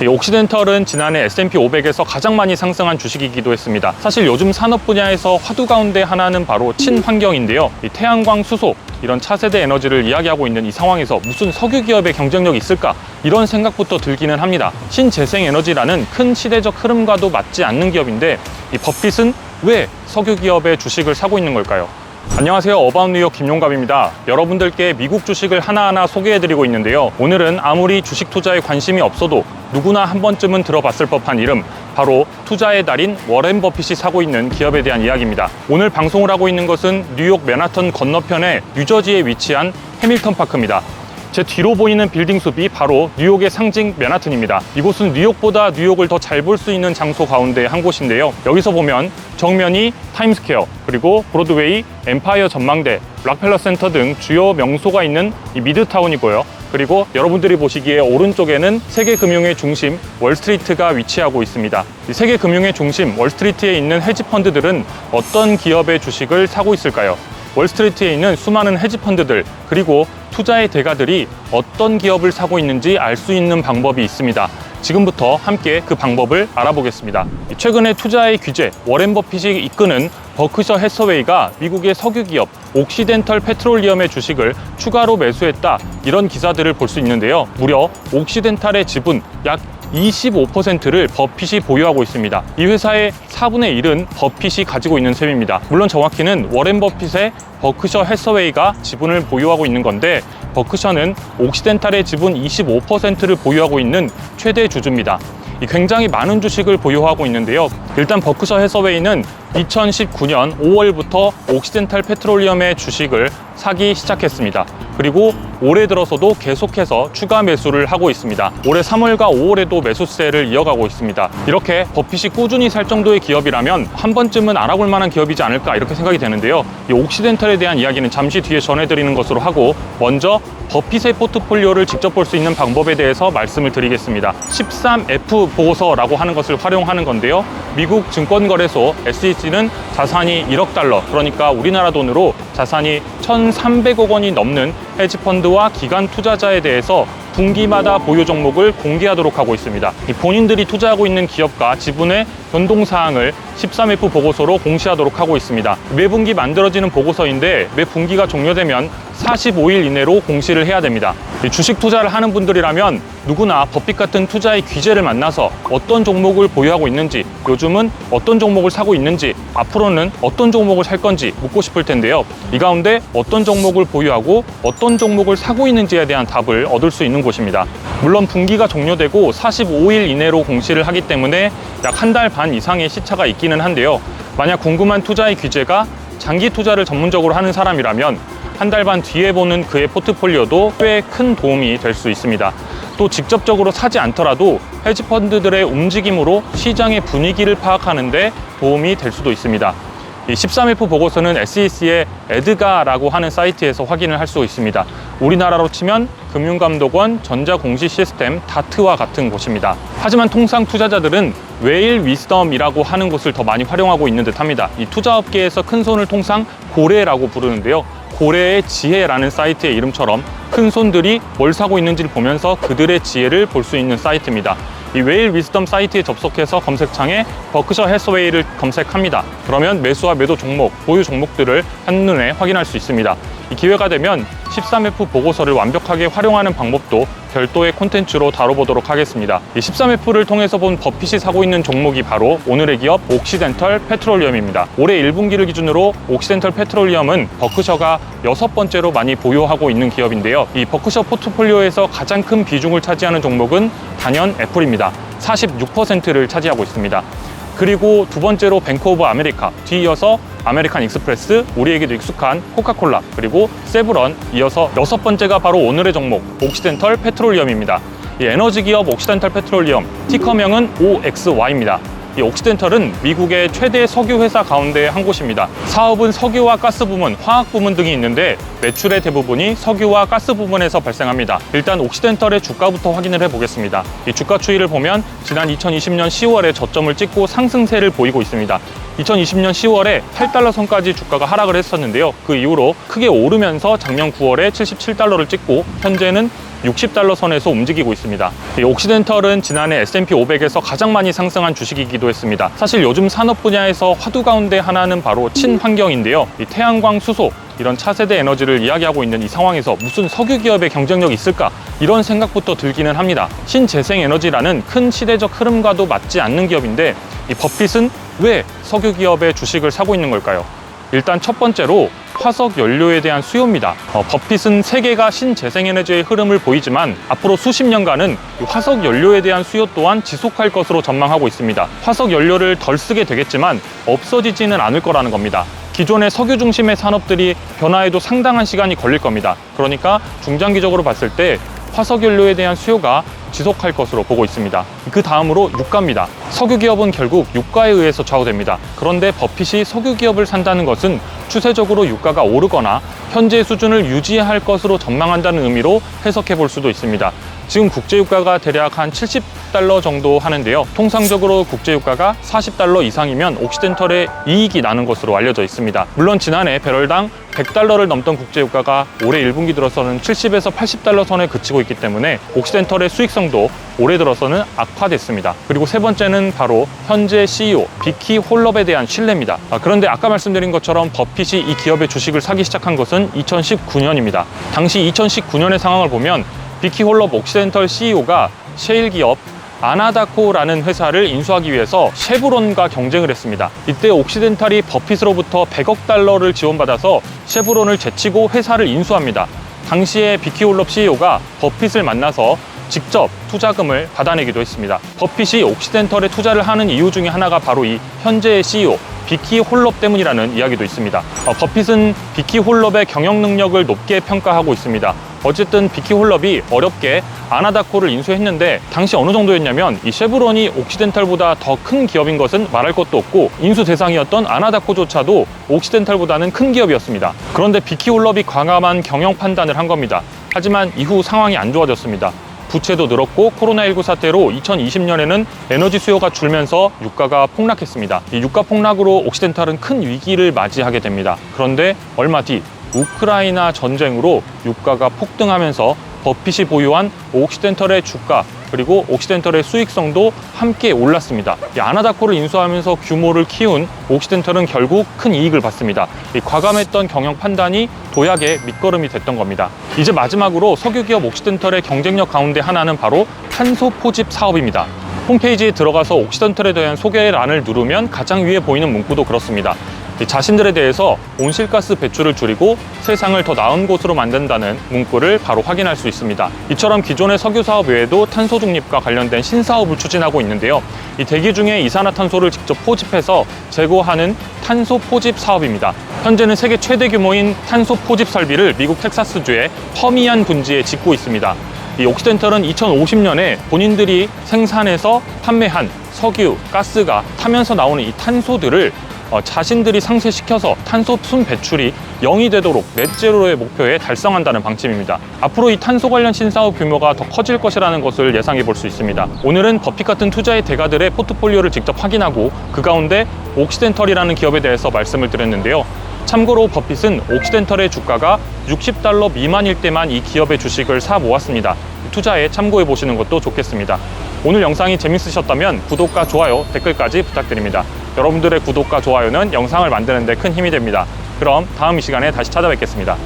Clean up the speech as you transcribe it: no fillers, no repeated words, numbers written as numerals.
이 옥시덴털은 지난해 S&P 500에서 가장 많이 상승한 주식이기도 했습니다. 사실 요즘 산업 분야에서 화두 가운데 하나는 바로 친환경인데요. 이 태양광, 수소, 이런 차세대 에너지를 이야기하고 있는 이 상황에서 무슨 석유 기업의 경쟁력이 있을까? 이런 생각부터 들기는 합니다. 신재생 에너지라는 큰 시대적 흐름과도 맞지 않는 기업인데 이 버핏은 왜 석유 기업의 주식을 사고 있는 걸까요? 안녕하세요. 어바웃 뉴욕 김용갑입니다. 여러분들께 미국 주식을 하나하나 소개해드리고 있는데요. 오늘은 아무리 주식 투자에 관심이 없어도 누구나 한 번쯤은 들어봤을 법한 이름, 바로 투자의 달인 워렌 버핏이 사고 있는 기업에 대한 이야기입니다. 오늘 방송을 하고 있는 것은 뉴욕 맨하튼 건너편의 뉴저지에 위치한 해밀턴 파크입니다. 제 뒤로 보이는 빌딩 숲이 바로 뉴욕의 상징 맨하튼입니다. 이곳은 뉴욕보다 뉴욕을 더 잘 볼 수 있는 장소 가운데 한 곳인데요. 여기서 보면 정면이 타임스퀘어, 그리고 브로드웨이, 엠파이어 전망대, 락펠러 센터 등 주요 명소가 있는 이 미드타운이고요. 그리고 여러분들이 보시기에 오른쪽에는 세계 금융의 중심 월스트리트가 위치하고 있습니다. 이 세계 금융의 중심 월스트리트에 있는 헤지펀드들은 어떤 기업의 주식을 사고 있을까요? 월스트리트에 있는 수많은 헤지펀드들, 그리고 투자의 대가들이 어떤 기업을 사고 있는지 알 수 있는 방법이 있습니다. 지금부터 함께 그 방법을 알아보겠습니다. 최근에 투자의 규제, 워렌 버핏이 이끄는 버크셔 해서웨이가 미국의 석유 기업 옥시덴털 페트롤리엄의 주식을 추가로 매수했다, 이런 기사들을 볼 수 있는데요. 무려 옥시덴탈의 지분 약 25%를 버핏이 보유하고 있습니다. 이 회사의 4분의 1은 버핏이 가지고 있는 셈입니다. 물론 정확히는 워렌 버핏의 버크셔 해서웨이가 지분을 보유하고 있는 건데, 버크셔는 옥시덴탈의 지분 25%를 보유하고 있는 최대 주주입니다. 굉장히 많은 주식을 보유하고 있는데요. 일단 버크셔 해서웨이는 2019년 5월부터 옥시덴탈 페트롤리엄의 주식을 사기 시작했습니다. 그리고 올해 들어서도 계속해서 추가 매수를 하고 있습니다. 올해 3월과 5월에도 매수세를 이어가고 있습니다. 이렇게 버핏이 꾸준히 살 정도의 기업이라면 한 번쯤은 알아볼 만한 기업이지 않을까, 이렇게 생각이 되는데요. 이 옥시덴탈에 대한 이야기는 잠시 뒤에 전해드리는 것으로 하고, 먼저 버핏의 포트폴리오를 직접 볼 수 있는 방법에 대해서 말씀을 드리겠습니다. 13F 보고서라고 하는 것을 활용하는 건데요. 미국 증권거래소 SEC는 자산이 1억 달러, 그러니까 우리나라 돈으로 자산이 1,300억 원이 넘는 헤지펀드와 기관 투자자에 대해서 분기마다 보유 종목을 공개하도록 하고 있습니다. 본인들이 투자하고 있는 기업과 지분의 변동사항을 13F 보고서로 공시하도록 하고 있습니다. 매 분기 만들어지는 보고서인데 매 분기가 종료되면 45일 이내로 공시를 해야 됩니다. 주식 투자를 하는 분들이라면 누구나 버핏 같은 투자의 귀재를 만나서 어떤 종목을 보유하고 있는지, 요즘은 어떤 종목을 사고 있는지, 앞으로는 어떤 종목을 살 건지 묻고 싶을 텐데요. 이 가운데 어떤 종목을 보유하고 어떤 종목을 사고 있는지에 대한 답을 얻을 수 있는 곳입니다. 물론 분기가 종료되고 45일 이내로 공시를 하기 때문에 약 한 달 반 이상의 시차가 있기는 한데요. 만약 궁금한 투자의 귀재가 장기 투자를 전문적으로 하는 사람이라면 한 달 반 뒤에 보는 그의 포트폴리오도 꽤 큰 도움이 될 수 있습니다. 또 직접적으로 사지 않더라도 헤지펀드들의 움직임으로 시장의 분위기를 파악하는 데 도움이 될 수도 있습니다. 이 13F 보고서는 SEC의 에드가라고 하는 사이트에서 확인을 할 수 있습니다. 우리나라로 치면 금융감독원, 전자공시시스템, 다트와 같은 곳입니다. 하지만 통상 투자자들은 웨일 위스덤이라고 하는 곳을 더 많이 활용하고 있는 듯합니다. 이 투자업계에서 큰 손을 통상 고래라고 부르는데요. 고래의 지혜라는 사이트의 이름처럼 큰 손들이 뭘 사고 있는지를 보면서 그들의 지혜를 볼 수 있는 사이트입니다. 이 웨일 위스덤 사이트에 접속해서 검색창에 버크셔 해서웨이를 검색합니다. 그러면 매수와 매도 종목, 보유 종목들을 한눈에 확인할 수 있습니다. 이 기회가 되면 13F 보고서를 완벽하게 활용하는 방법도 별도의 콘텐츠로 다뤄보도록 하겠습니다. 이 13F를 통해서 본 버핏이 사고 있는 종목이 바로 오늘의 기업 옥시덴털 페트롤리엄입니다. 올해 1분기를 기준으로 옥시덴털 페트롤리엄은 버크셔가 6번째로 많이 보유하고 있는 기업인데요. 이 버크셔 포트폴리오에서 가장 큰 비중을 차지하는 종목은 단연 애플입니다. 46%를 차지하고 있습니다. 그리고 두 번째로 뱅크 오브 아메리카, 뒤이어서 아메리칸 익스프레스, 우리에게도 익숙한 코카콜라, 그리고 세브런, 이어서 6번째가 바로 오늘의 종목 옥시덴털 페트롤리엄입니다. 이 에너지 기업 옥시덴털 페트롤리엄, 티커명은 OXY입니다. 이 옥시덴털은 미국의 최대 석유 회사 가운데 한 곳입니다. 사업은 석유와 가스 부문, 화학 부문 등이 있는데 매출의 대부분이 석유와 가스 부문에서 발생합니다. 일단 옥시덴털의 주가부터 확인을 해보겠습니다. 이 주가 추이를 보면 지난 2020년 10월에 저점을 찍고 상승세를 보이고 있습니다. 2020년 10월에 8달러 선까지 주가가 하락을 했었는데요. 그 이후로 크게 오르면서 작년 9월에 77달러를 찍고 현재는 $60 선에서 움직이고 있습니다. 이 옥시덴털은 지난해 S&P 500에서 가장 많이 상승한 주식이기도 했습니다. 사실 요즘 산업 분야에서 화두 가운데 하나는 바로 친환경인데요. 이 태양광, 수소, 이런 차세대 에너지를 이야기하고 있는 이 상황에서 무슨 석유 기업의 경쟁력이 있을까? 이런 생각부터 들기는 합니다. 신재생에너지라는 큰 시대적 흐름과도 맞지 않는 기업인데 이 버핏은 왜 석유 기업의 주식을 사고 있는 걸까요? 일단 첫 번째로 화석 연료에 대한 수요입니다. 버핏은 세계가 신재생에너지의 흐름을 보이지만 앞으로 수십 년간은 화석 연료에 대한 수요 또한 지속할 것으로 전망하고 있습니다. 화석 연료를 덜 쓰게 되겠지만 없어지지는 않을 거라는 겁니다. 기존의 석유 중심의 산업들이 변화에도 상당한 시간이 걸릴 겁니다. 그러니까 중장기적으로 봤을 때 화석연료에 대한 수요가 지속할 것으로 보고 있습니다. 그 다음으로 유가입니다. 석유 기업은 결국 유가에 의해서 좌우됩니다. 그런데 버핏이 석유 기업을 산다는 것은 추세적으로 유가가 오르거나 현재 수준을 유지할 것으로 전망한다는 의미로 해석해 볼 수도 있습니다. 지금 국제유가가 대략 한 $70 정도 하는데요. 통상적으로 국제유가가 $40 이상이면 옥시덴털의 이익이 나는 것으로 알려져 있습니다. 물론 지난해 배럴당 $100를 넘던 국제유가가 올해 1분기 들어서는 $70에서 $80 선에 그치고 있기 때문에 옥시덴털의 수익성도 올해 들어서는 악화됐습니다. 그리고 세 번째는 바로 현재 CEO 비키 홀럽에 대한 신뢰입니다. 그런데 아까 말씀드린 것처럼 버핏이 이 기업의 주식을 사기 시작한 것은 2019년입니다. 당시 2019년의 상황을 보면 비키 홀럽 옥시덴털 CEO가 셰일 기업 아나다코라는 회사를 인수하기 위해서 쉐브론과 경쟁을 했습니다. 이때 옥시덴탈이 버핏으로부터 $100억 지원받아서 쉐브론을 제치고 회사를 인수합니다. 당시에 비키 홀럽 CEO가 버핏을 만나서 직접 투자금을 받아내기도 했습니다. 버핏이 옥시덴털에 투자를 하는 이유 중에 하나가 바로 이 현재의 CEO 비키 홀럽 때문이라는 이야기도 있습니다. 버핏은 비키 홀럽의 경영 능력을 높게 평가하고 있습니다. 어쨌든 비키 홀럽이 어렵게 아나다코를 인수했는데 당시 어느 정도였냐면 이 쉐브론이 옥시덴탈보다 더 큰 기업인 것은 말할 것도 없고 인수 대상이었던 아나다코조차도 옥시덴탈보다는 큰 기업이었습니다. 그런데 비키 홀럽이 과감한 경영 판단을 한 겁니다. 하지만 이후 상황이 안 좋아졌습니다. 부채도 늘었고 코로나19 사태로 2020년에는 에너지 수요가 줄면서 유가가 폭락했습니다. 이 유가 폭락으로 옥시덴탈은 큰 위기를 맞이하게 됩니다. 그런데 얼마 뒤 우크라이나 전쟁으로 유가가 폭등하면서 버핏이 보유한 옥시덴털의 주가 그리고 옥시덴털의 수익성도 함께 올랐습니다. 이 아나다코를 인수하면서 규모를 키운 옥시덴털은 결국 큰 이익을 받습니다. 이 과감했던 경영 판단이 도약의 밑거름이 됐던 겁니다. 이제 마지막으로 석유기업 옥시덴털의 경쟁력 가운데 하나는 바로 탄소 포집 사업입니다. 홈페이지에 들어가서 옥시덴털에 대한 소개란을 누르면 가장 위에 보이는 문구도 그렇습니다. 자신들에 대해서 온실가스 배출을 줄이고 세상을 더 나은 곳으로 만든다는 문구를 바로 확인할 수 있습니다. 이처럼 기존의 석유 사업 외에도 탄소 중립과 관련된 신사업을 추진하고 있는데요. 이 대기 중에 이산화탄소를 직접 포집해서 제거하는 탄소 포집 사업입니다. 현재는 세계 최대 규모인 탄소 포집 설비를 미국 텍사스주의 퍼미안 분지에 짓고 있습니다. 이 옥시덴털은 2050년에 본인들이 생산해서 판매한 석유, 가스가 타면서 나오는 이 탄소들을 자신들이 상쇄시켜서 탄소 순 배출이 0이 되도록 넷제로의 목표에 달성한다는 방침입니다. 앞으로 이 탄소 관련 신사업 규모가 더 커질 것이라는 것을 예상해 볼 수 있습니다. 오늘은 버핏 같은 투자의 대가들의 포트폴리오를 직접 확인하고 그 가운데 옥시덴털이라는 기업에 대해서 말씀을 드렸는데요. 참고로 버핏은 옥시덴털의 주가가 $60 미만일 때만 이 기업의 주식을 사 모았습니다. 투자에 참고해 보시는 것도 좋겠습니다. 오늘 영상이 재밌으셨다면 구독과 좋아요, 댓글까지 부탁드립니다. 여러분들의 구독과 좋아요는 영상을 만드는 데 큰 힘이 됩니다. 그럼 다음 이 시간에 다시 찾아뵙겠습니다.